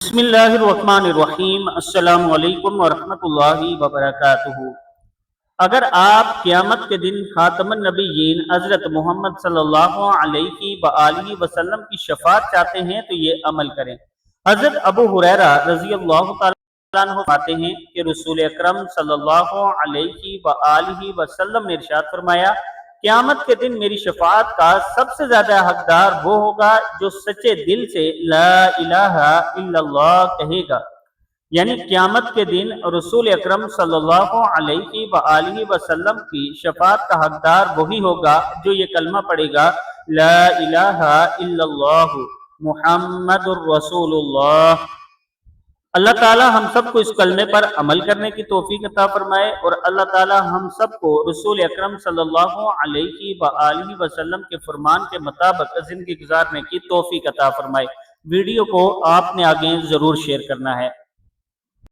بسم اللہ الرحمن الرحیم۔ السلام علیکم ورحمۃ اللہ وبرکاتہ۔ اگر آپ قیامت کے دن خاتم النبیین حضرت محمد صلی اللہ علیہ وآلہ وسلم کی شفاعت چاہتے ہیں تو یہ عمل کریں۔ حضرت ابو ہریرہ رضی اللہ تعالیٰ عنہ فرماتے ہیں کہ رسول اکرم صلی اللہ علیہ وآلہ وسلم نے ارشاد فرمایا، قیامت کے دن میری شفاعت کا سب سے زیادہ حقدار وہ ہوگا جو سچے دل سے لا الہ الا اللہ کہے گا۔ یعنی قیامت کے دن رسول اکرم صلی اللہ علیہ وآلہ وسلم کی شفاعت کا حقدار وہی ہوگا جو یہ کلمہ پڑھے گا، لا الہ الا اللہ محمد الرسول اللہ۔ اللہ تعالی ہم سب کو اس کلمے پر عمل کرنے کی توفیق عطا فرمائے، اور اللہ تعالی ہم سب کو رسول اکرم صلی اللہ علیہ وآلہ وسلم کے فرمان کے مطابق زندگی گزارنے کی توفیق عطا فرمائے۔ ویڈیو کو آپ نے آگے ضرور شیئر کرنا ہے۔